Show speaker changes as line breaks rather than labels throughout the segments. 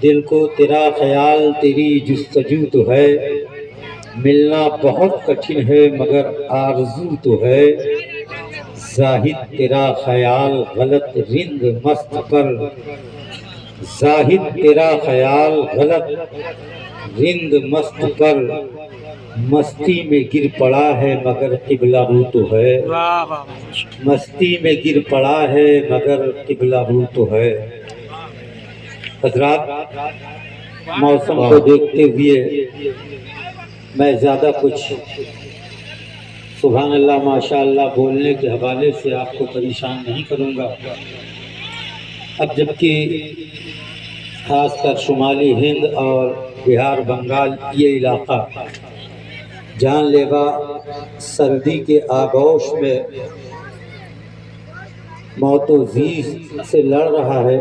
دل کو تیرا خیال تیری جستجو تو ہے، ملنا بہت کٹھن ہے مگر آرزو تو ہے، زاہد تیرا خیال غلط رند مست پر، زاہد تیرا خیال غلط رند مست پر، مستی میں گر پڑا ہے مگر قبلہ رو تو ہے، مستی میں گر پڑا ہے مگر قبلہ رو تو ہے۔ حضرات، موسم کو دیکھتے ہوئے میں زیادہ کچھ سبحان اللہ ماشاء اللہ بولنے کے حوالے سے آپ کو پریشان نہیں کروں گا۔ اب جبکہ خاص کر شمالی ہند اور بہار بنگال یہ علاقہ جان لیوا سردی کے آغوش میں موت و زیز سے لڑ رہا ہے،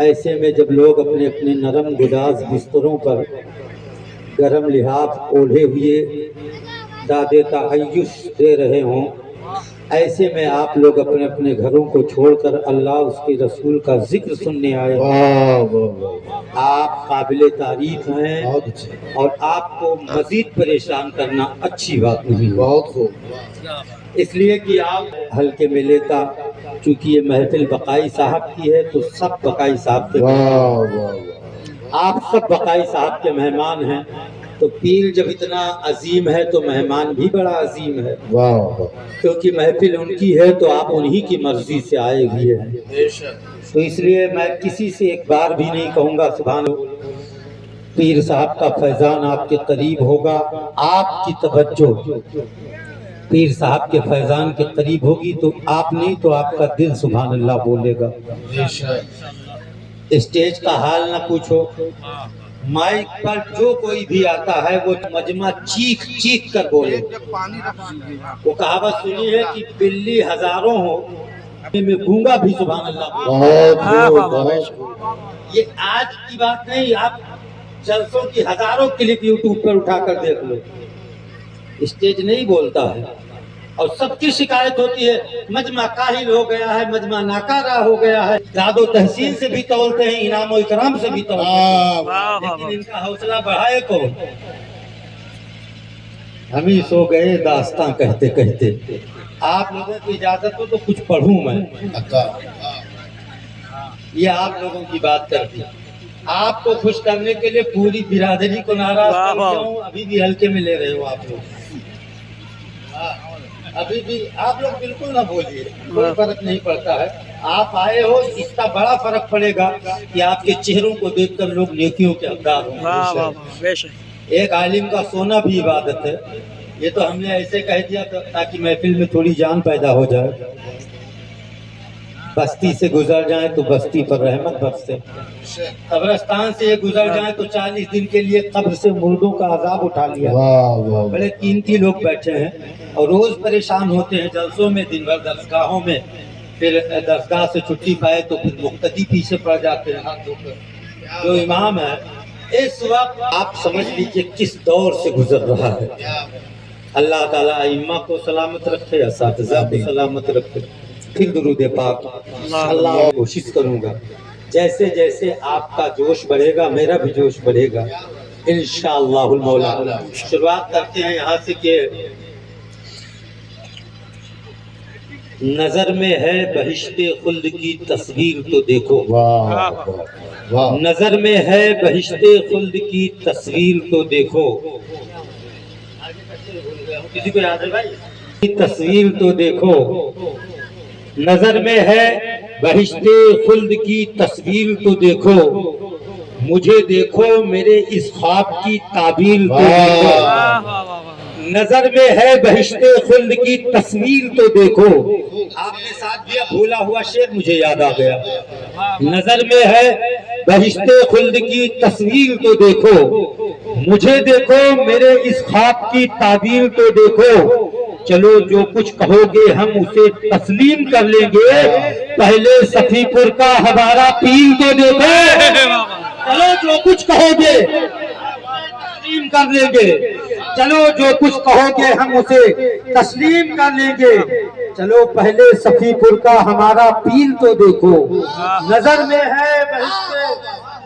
ایسے میں جب لوگ اپنے اپنے نرم گداز بستروں پر گرم لحاف اوڑھے ہوئے داد تعیش دے رہے ہوں، ایسے میں آپ لوگ اپنے اپنے گھروں کو چھوڑ کر اللہ اس کے رسول کا ذکر سننے آئے ہیں۔ آپ قابل تعریف ہیں اور آپ کو مزید پریشان کرنا اچھی بات نہیں ہے، اس لیے کہ آپ ہلکے میں لیتا، چونکہ یہ محفل بقائی صاحب کی ہے تو سب بقائی صاحب کے آپ سب بقائی صاحب کے مہمان ہیں، تو پیر جب اتنا عظیم ہے تو مہمان بھی بڑا عظیم ہے، کیونکہ محفل ان کی ہے تو آپ انہی کی مرضی سے آئے ہوئے ہیں، تو اس لیے میں کسی سے ایک بار بھی نہیں کہوں گا سبحان پیر صاحب کا فیضان آپ کے قریب ہوگا، آپ کی توجہ پیر صاحب کے فیضان کے قریب ہوگی تو آپ نہیں تو آپ کا دل سبحان اللہ بولے گا۔ اسٹیج کا حال نہ پوچھو، مائک پر جو کوئی بھی آتا ہے وہ مجمع چیخ چیخ کر بولے۔ وہ کہاوت سنی ہے کہ بلی ہزاروں ہو میں گونگا بھی سبحان اللہ۔ یہ آج کی بات نہیں، آپ جلسوں کی ہزاروں کلپ یوٹیوب پر اٹھا کر دیکھ لو، اسٹیج نہیں بولتا ہے، اور سب کی شکایت ہوتی ہے مجمع کاہل ہو گیا ہے، مجمع ناکارہ ہو گیا ہے، داد و تحسین سے بھی تولتے ہیں، انعام و اکرام سے بھی تولتے ہیں، لیکن ان کا حوصلہ بڑھائے کون؟ ہم ہی سو گئے داستاں کہتے کہتے۔ آپ لوگوں کی اجازت ہو تو کچھ پڑھوں میں، یہ آپ لوگوں کی بات کرتی ہے، آپ کو خوش کرنے کے لیے پوری برادری کو ناراض کر دیا ہوں، ابھی بھی ہلکے میں لے رہے ہو آپ لوگ، ابھی بھی آپ لوگ بالکل نہ بولیے، کوئی فرق نہیں پڑتا ہے، آپ آئے ہو اس کا بڑا فرق پڑے گا کہ آپ کے چہروں کو دیکھ کر لوگ نیکیوں کے حقدار ہوں۔ ایک عالم کا سونا بھی عبادت ہے، یہ تو ہم نے ایسے کہہ دیا تاکہ محفل میں تھوڑی جان پیدا ہو جائے، بستی سے گزر جائیں تو بستی پر رحمت برسے، قبرستان سے یہ گزر جائیں تو 40 دن کے لیے قبر سے مردوں کا عذاب اٹھا لیا۔ بڑے قیمتی لوگ بیٹھے ہیں اور روز پریشان ہوتے ہیں جلسوں میں، دن بھر درسگاہوں میں، پھر درسگاہ سے چھٹی پائے تو پھر مقتدی پیچھے پڑ جاتے ہیں۔ جو امام ہے اس وقت آپ سمجھ لیجئے کس دور سے گزر رہا ہے، اللہ تعالیٰ ائمہ کو سلامت رکھے، اساتذہ کو سلامت رکھے۔ پھر درود پاک اللہ کوشش کروں گا، جیسے جیسے آپ کا جوش بڑھے گا میرا بھی جوش بڑھے گا انشاءاللہ المولا۔ شروعات کرتے ہیں یہاں سے کہ نظر میں ہے بہشت خلد کی تصویر تو دیکھو، نظر میں ہے بہشت خلد کی تصویر تو دیکھو، کسی کو یاد ہے بھائی؟ تصویر تو دیکھو، نظر میں ہے بہشت خلد کی تصویر تو دیکھو، مجھے دیکھو میرے اس خواب کی تعبیر تو دیکھو، نظر میں ہے بہشت خلد کی تصویر تو دیکھو۔ آپ نے ساتھ دیا بھولا ہوا شعر مجھے یاد آ گیا، نظر میں ہے بہشت خلد کی تصویر تو دیکھو، مجھے دیکھو میرے اس خواب کی تعبیر تو دیکھو، چلو جو کچھ کہو گے ہم اسے تسلیم کر لیں گے، پہلے صفی پور کا ہمارا پیر تو دیکھو، چلو جو کچھ کہو گے تسلیم کر لیں گے، چلو جو کچھ کہو گے ہم اسے تسلیم کر لیں گے، چلو پہلے صفی پور کا ہمارا پیر تو دیکھو، نظر میں ہے بہشت